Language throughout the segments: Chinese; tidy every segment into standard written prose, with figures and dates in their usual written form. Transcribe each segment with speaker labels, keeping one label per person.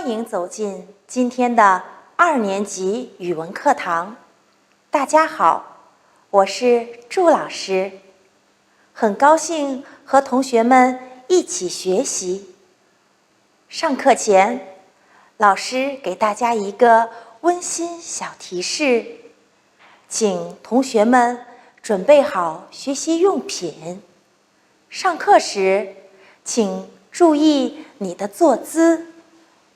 Speaker 1: 欢迎走进今天的2年级语文课堂。大家好，我是祝老师，很高兴和同学们一起学习。上课前，老师给大家一个温馨小提示，请同学们准备好学习用品。上课时，请注意你的坐姿，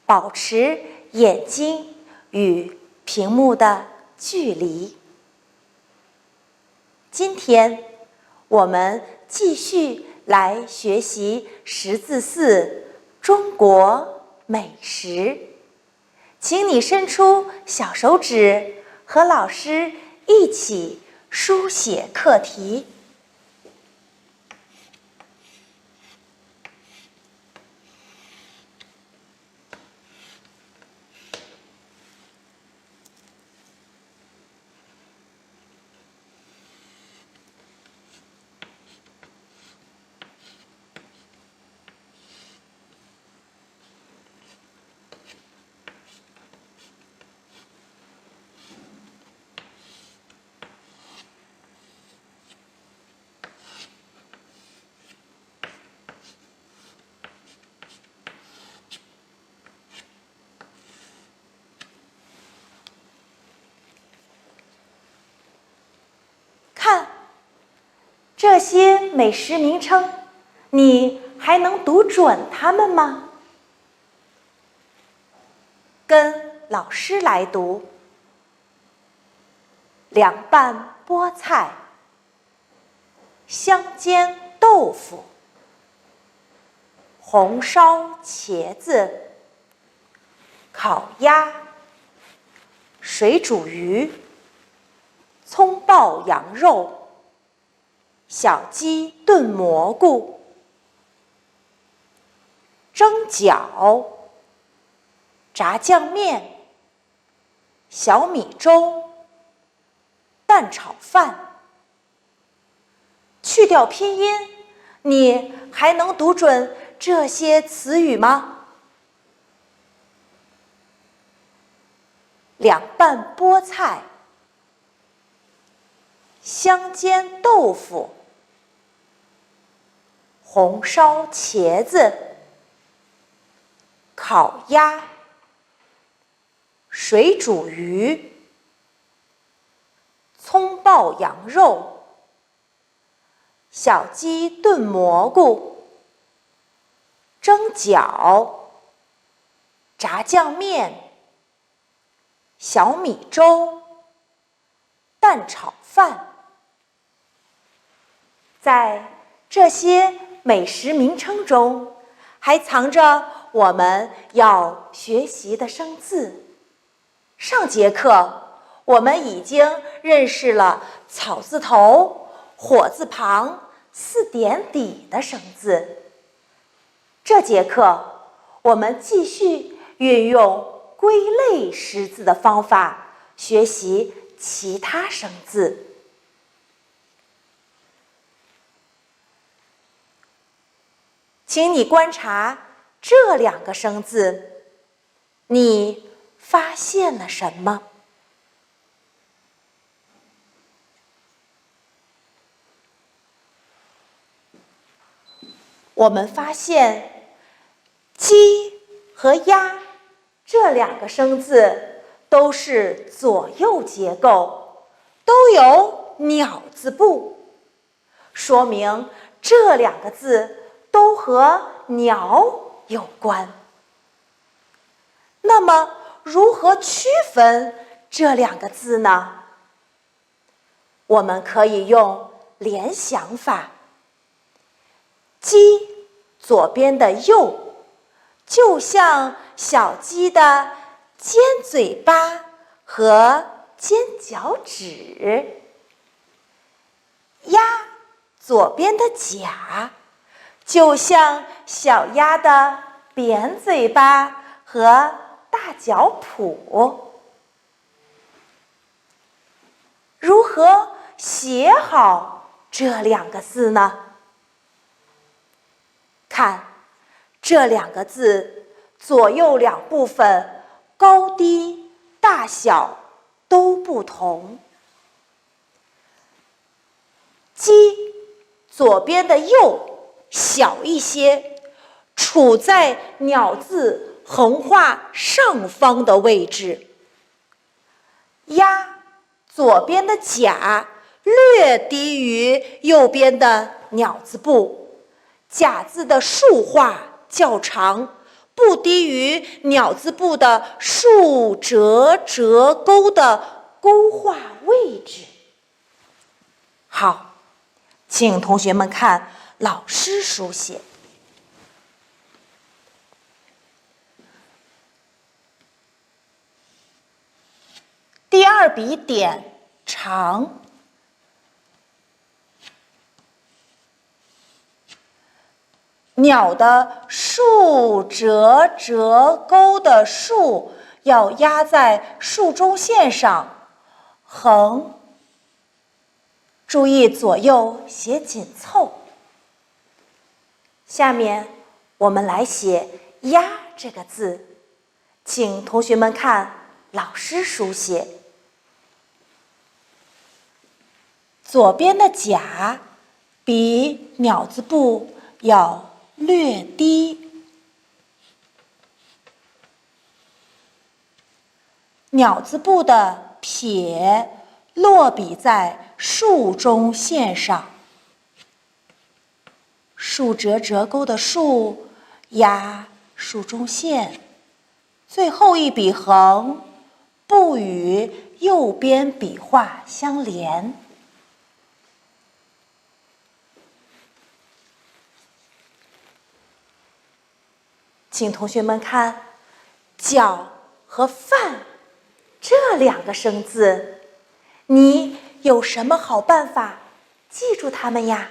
Speaker 1: 保持眼睛与屏幕的距离。今天我们继续来学习识字4中国美食，请你伸出小手指和老师一起书写课题。看，这些美食名称，你还能读准它们吗？跟老师来读：凉拌菠菜、香煎豆腐、红烧茄子、烤鸭、水煮鱼、葱爆羊肉、小鸡炖蘑菇、蒸饺、炸酱面、小米粥、蛋炒饭。去掉拼音，你还能读准这些词语吗？凉拌菠菜、香煎豆腐、红烧茄子、烤鸭、水煮鱼、葱爆羊肉、小鸡炖蘑菇、蒸饺、炸酱面、小米粥、蛋炒饭。在这些美食名称中，还藏着我们要学习的生字。上节课我们已经认识了草字头、火字旁、4点底的生字。这节课我们继续运用归类识字的方法学习其他生字。请你观察这2个生字，你发现了什么？我们发现鸡和鸭这2个生字都是左右结构，都有鸟字部，说明这2个字都和鸟有关。那么如何区分这2个字呢？我们可以用联想法。鸡左边的右就像小鸡的尖嘴巴和尖脚趾，鸭左边的甲就像小鸭的扁嘴巴和大脚蹼。如何写好这2个字呢？看，这2个字左右两部分高低、大小都不同。鸡左边的右小一些，处在鸟字横画上方的位置。鸭左边的甲略低于右边的鸟字部，甲字的竖画较长，不低于鸟字部的竖折折钩的钩画位置。好，请同学们看老师书写。第二笔点长，鸟的竖折折钩的竖要压在竖中线上，横。注意左右写紧凑。下面我们来写“鸭”这个字，请同学们看老师书写。左边的甲比鸟字部要略低，鸟字部的撇落笔在竖中线上，竖折折钩的竖压竖中线，最后一笔横不与右边笔画相连。请同学们看“饺”和“饭”这两个生字，你有什么好办法记住它们呀？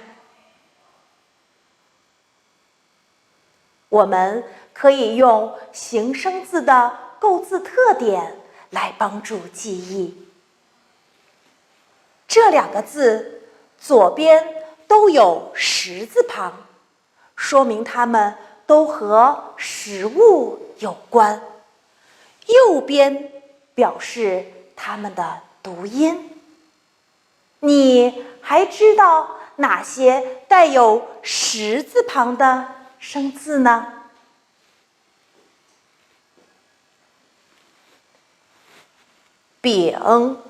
Speaker 1: 我们可以用形声字的构字特点来帮助记忆。这两个字左边都有食字旁，说明它们都和食物有关。右边表示它们的读音。你还知道哪些带有食字旁的生字呢？饼、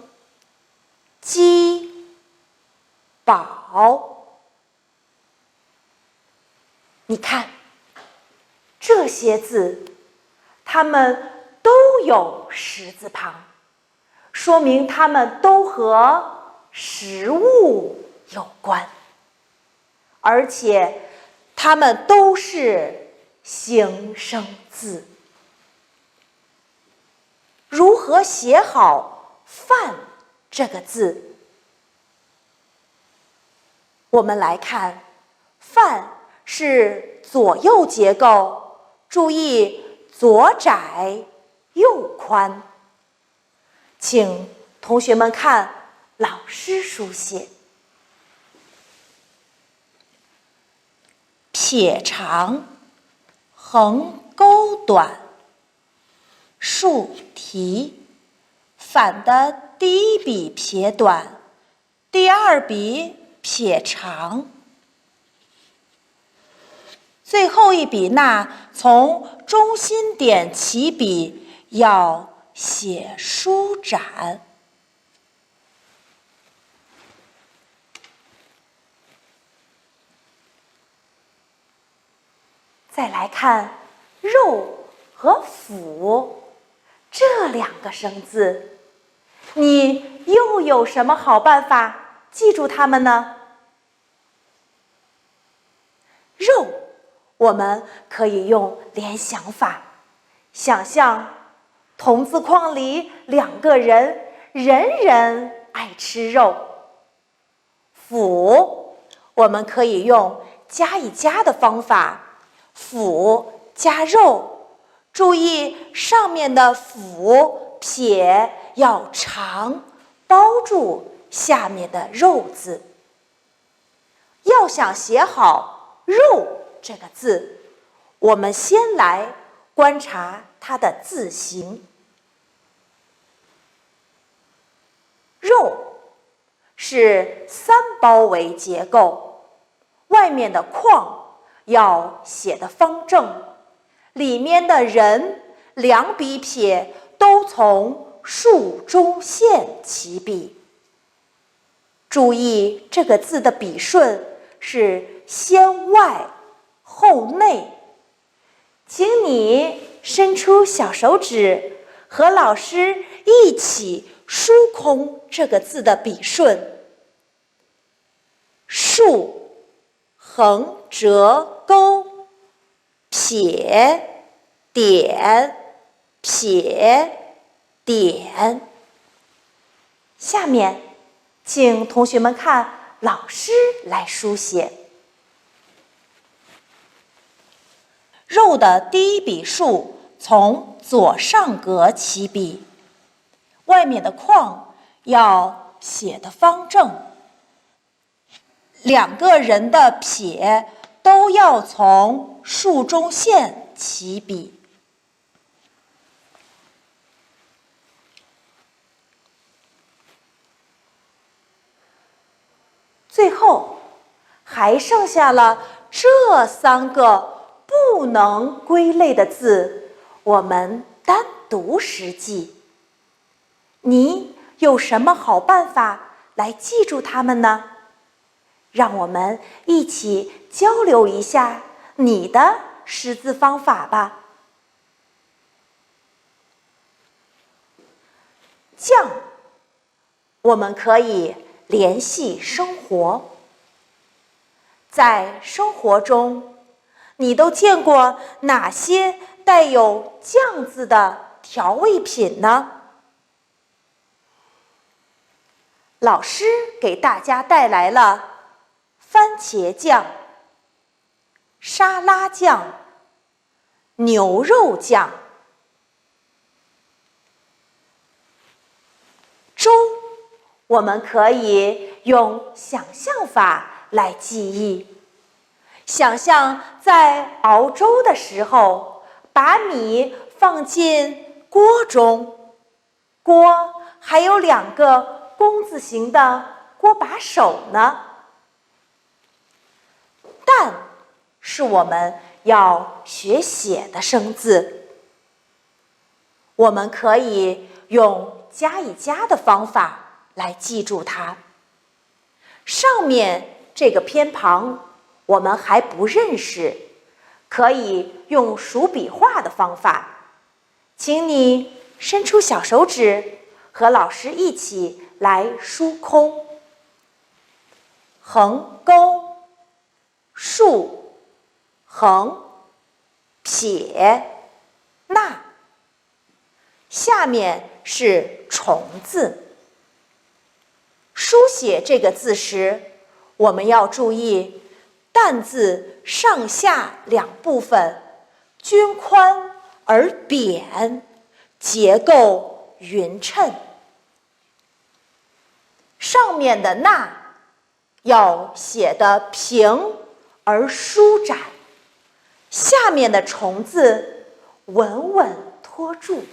Speaker 1: 鸡、宝。你看这些字，它们都有食字旁，说明它们都和食物有关，而且它们都是形声字。如何写好“饭”这个字？我们来看，“饭”是左右结构，注意左窄右宽。请同学们看老师书写。撇长，横钩短，竖提。反的第一笔撇短，第二笔撇长，最后一笔捺从中心点起笔，要写舒展。再来看“肉”和“腐”这两个生字，你又有什么好办法记住它们呢？肉，我们可以用联想法，想象筒子框里两个人，人人爱吃肉。腐，我们可以用加一加的方法，腐加肉。注意上面的腐撇要长，包住下面的肉字。要想写好“肉”这个字，我们先来观察它的字形。肉是三包围结构，外面的框要写得方正，里面的人两笔撇都从竖中线起笔。注意这个字的笔顺是先外后内，请你伸出小手指，和老师一起疏空这个字的笔顺。竖、横折钩、撇、点、撇、点。下面请同学们看老师来书写。肉的第一笔竖从左上格起笔，外面的框要写得方正，两个人的撇都要从竖中线起笔。最后还剩下了这三个不能归类的字，我们单独识记。你有什么好办法来记住它们呢？让我们一起交流一下你的识字方法吧。酱，我们可以联系生活。在生活中，你都见过哪些带有酱字的调味品呢？老师给大家带来了番茄酱、沙拉酱、牛肉酱。粥，我们可以用想象法来记忆。想象在熬粥的时候，把米放进锅中，锅还有两个弓字形的锅把手呢。蛋是我们要学写的生字，我们可以用加一加的方法来记住它。上面这个偏旁我们还不认识，可以用数笔画的方法。请你伸出小手指，和老师一起来疏空。横钩、竖、横、撇、捺。下面是虫字。书写这个字时，我们要注意蛋字上下两部分均宽而扁，结构匀称。上面的捺要写得平而舒展，下面的虫字稳稳托住。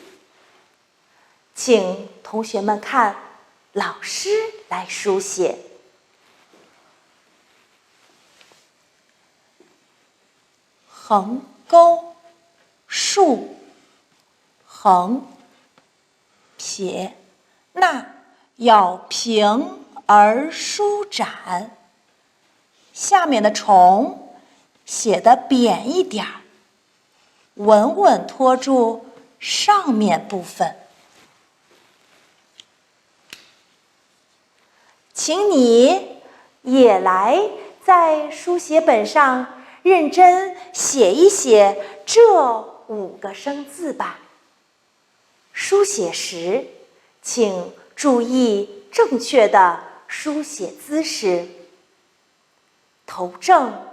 Speaker 1: 请同学们看老师来书写。横钩、竖、横、撇、捺要平而舒展，下面的虫写得扁一点，稳稳托住上面部分。请你也来在书写本上认真写一写这5个生字吧。书写时，请注意正确的书写姿势：头正、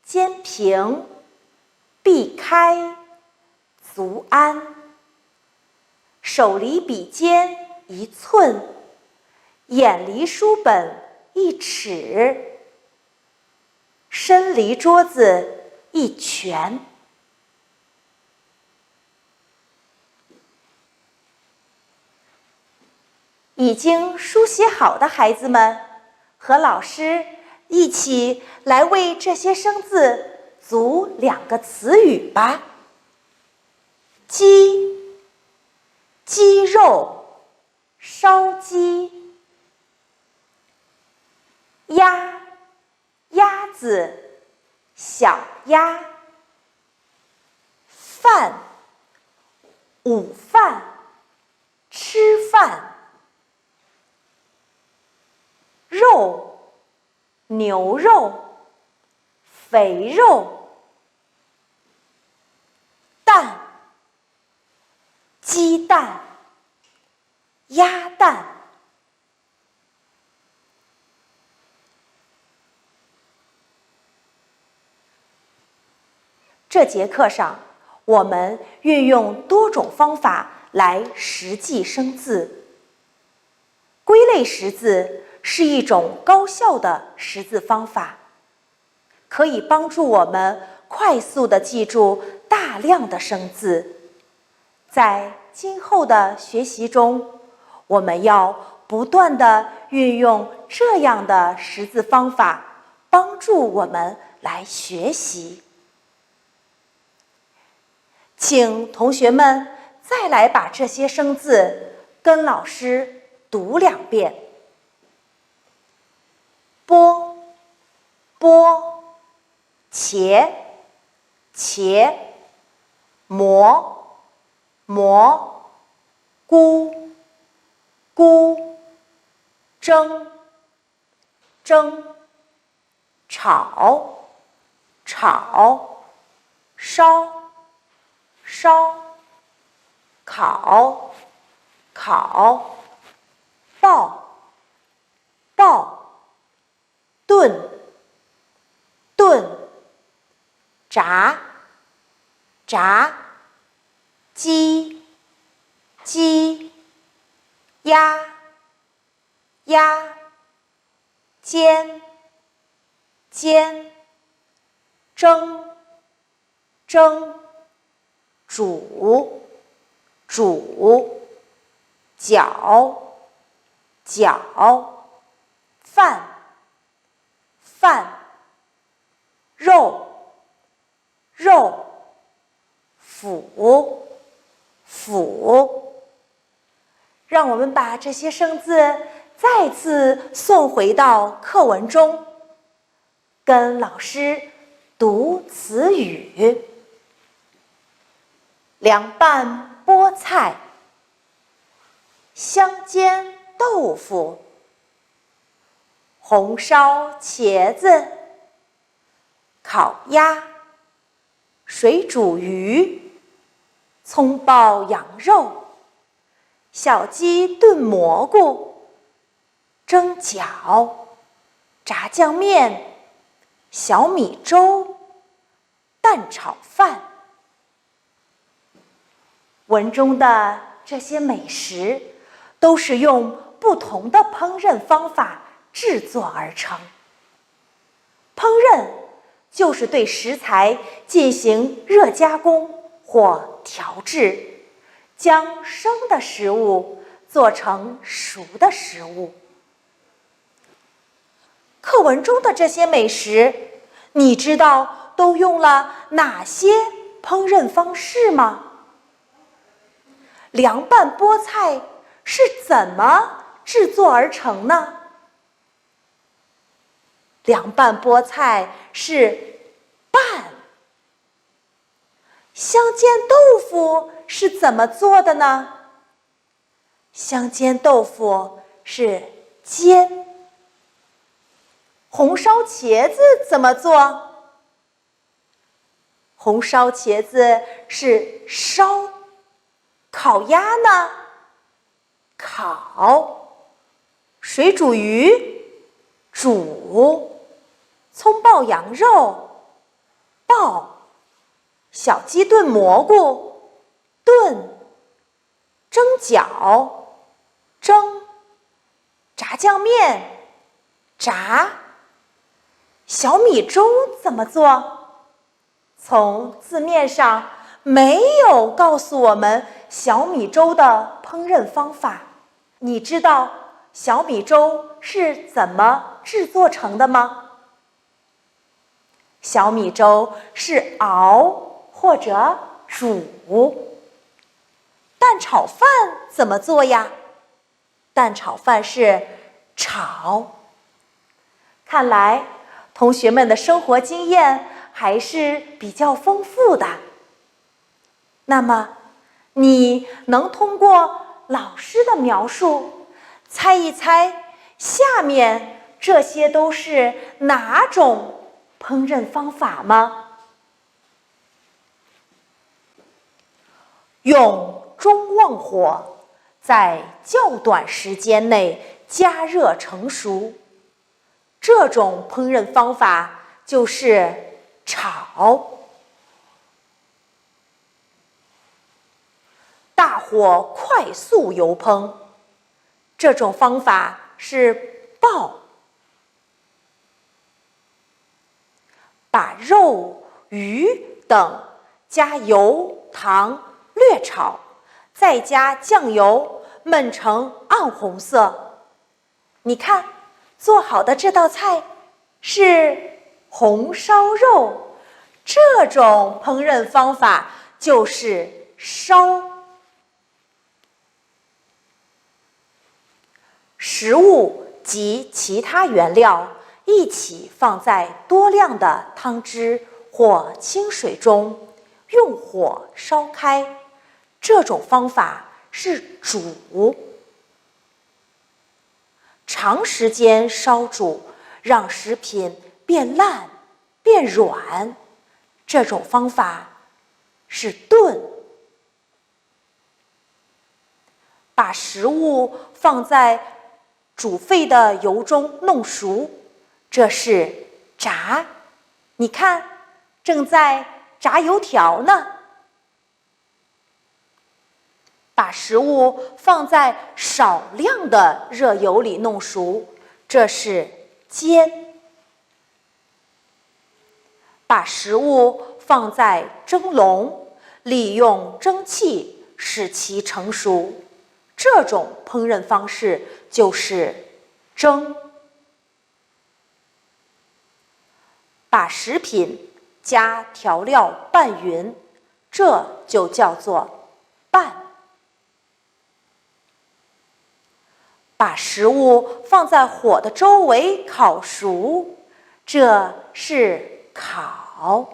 Speaker 1: 肩平、臂开、足安，手离笔尖1寸，眼离书本1尺，身离桌子1拳。已经书写好的孩子们，和老师一起来为这些生字组2个词语吧。鸡，鸡肉，烧鸡。鸭，鸭子，小鸭。饭，午饭，吃饭。肉，牛肉，肥肉。蛋，鸡蛋，鸭蛋。这节课上，我们运用多种方法来识记生字。归类识字是一种高效的识字方法，可以帮助我们快速地记住大量的生字。在今后的学习中，我们要不断地运用这样的识字方法，帮助我们来学习。请同学们再来把这些生字跟老师读2遍。波，波，茄，茄，蘑，蘑，菇，菇，蒸，蒸，炒，炒，烧，烧，烤，烤，爆，爆，炖，炖，炸，炸，鸡，鸡，鸭，鸭，煎，煎，蒸，蒸，煮，煮，搅，搅，饭，饭，肉，肉，腐，腐。让我们把这些生字再次送回到课文中，跟老师读词语。凉拌菠菜，香煎豆腐，红烧茄子，烤鸭，水煮鱼，葱爆羊肉，小鸡炖蘑菇，蒸饺，炸酱面，小米粥，蛋炒饭。文中的这些美食都是用不同的烹饪方法制作而成。烹饪就是对食材进行热加工或调制，将生的食物做成熟的食物。课文中的这些美食，你知道都用了哪些烹饪方式吗？凉拌菠菜是怎么制作而成呢？凉拌菠菜是拌。香煎豆腐是怎么做的呢？香煎豆腐是煎。红烧茄子怎么做？红烧茄子是烧。烤鸭呢？烤。水煮鱼？煮。葱爆羊肉？爆。小鸡炖蘑菇？炖。蒸饺？蒸。炸酱面？炸。小米粥怎么做？从字面上没有告诉我们小米粥的烹饪方法，你知道小米粥是怎么制作成的吗？小米粥是熬或者煮。蛋炒饭怎么做呀？蛋炒饭是炒。看来同学们的生活经验还是比较丰富的。那么，你能通过老师的描述，猜一猜下面这些都是哪种烹饪方法吗？用中旺火，在较短时间内加热成熟，这种烹饪方法就是炒。大火快速油烹，这种方法是爆。把肉、鱼等加油、糖略炒，再加酱油焖成暗红色。你看，做好的这道菜是红烧肉，这种烹饪方法就是烧。食物及其他原料一起放在多量的汤汁或清水中，用火烧开。这种方法是煮。长时间烧煮，让食品变烂、变软，这种方法是炖。把食物放在煮沸的油中弄熟，这是炸。你看，正在炸油条呢。把食物放在少量的热油里弄熟，这是煎。把食物放在蒸笼，利用蒸汽使其成熟，这种烹饪方式就是蒸。把食品加调料拌匀，这就叫做拌。把食物放在火的周围烤熟，这是烤。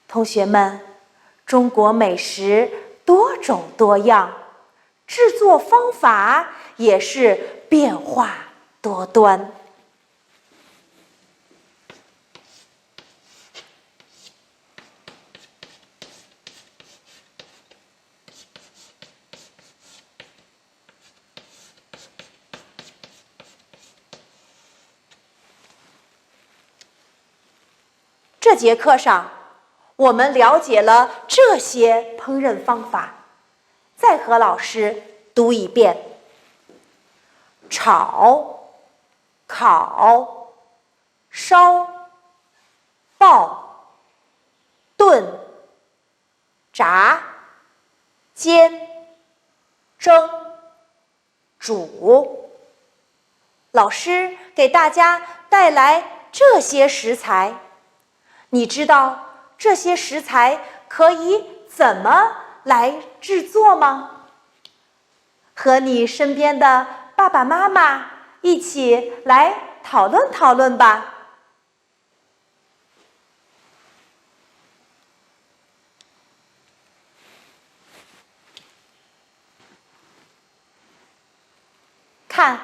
Speaker 1: 同学们，中国美食多种多样，制作方法也是变化多端。这节课上，我们了解了这些烹饪方法，再和老师读一遍：炒、烤、烧、爆、炖、炸、煎、蒸、煮。老师给大家带来这些食材。你知道这些食材可以怎么来制作吗？和你身边的爸爸妈妈一起来讨论讨论吧。看，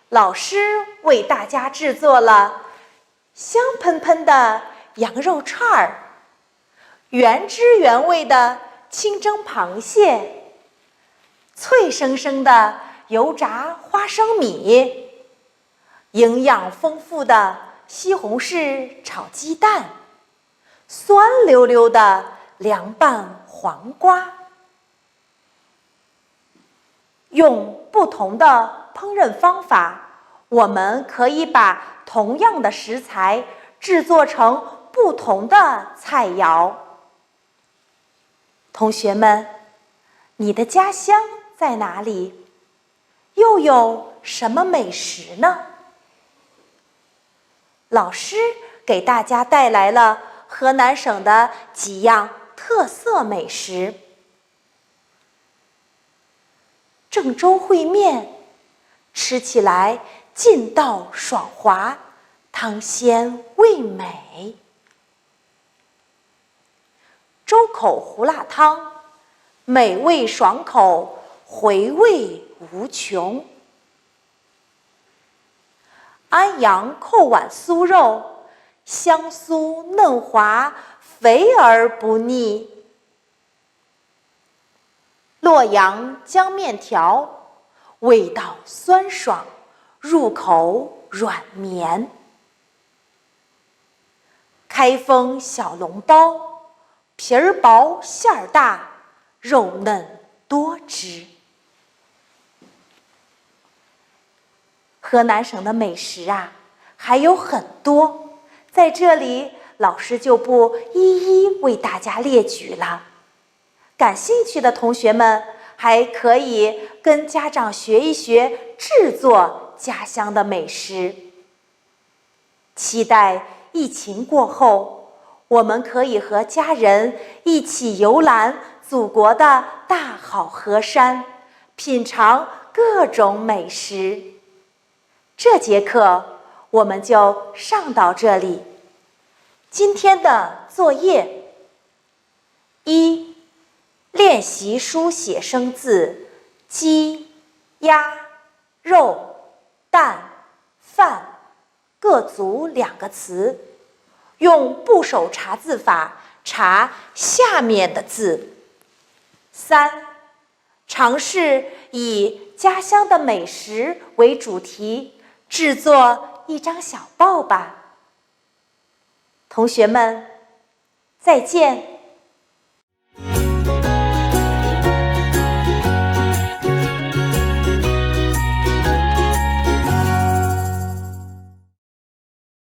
Speaker 1: 老师为大家制作了香喷喷的羊肉串儿，原汁原味的清蒸螃蟹，脆生生的油炸花生米，营养丰富的西红柿炒鸡蛋，酸溜溜的凉拌黄瓜。用不同的烹饪方法，我们可以把同样的食材制作成不同的菜肴。同学们，你的家乡在哪里？又有什么美食呢？老师给大家带来了河南省的几样特色美食。郑州烩面，吃起来劲道爽滑，汤鲜味美。周口胡辣汤，美味爽口，回味无穷。安阳扣碗酥肉，香酥嫩滑，肥而不腻。洛阳江面条，味道酸爽，入口软绵。开封小笼包，皮儿薄馅儿大，肉嫩多汁。河南省的美食还有很多，在这里老师就不一一为大家列举了。感兴趣的同学们还可以跟家长学一学制作家乡的美食。期待疫情过后，我们可以和家人一起游览祖国的大好河山，品尝各种美食。这节课我们就上到这里。今天的作业：1、练习书写生字鸡、鸭、肉、蛋、饭各组2个词，用部首查字法查下面的字。3、尝试以家乡的美食为主题，制作一张小报吧。同学们，再见。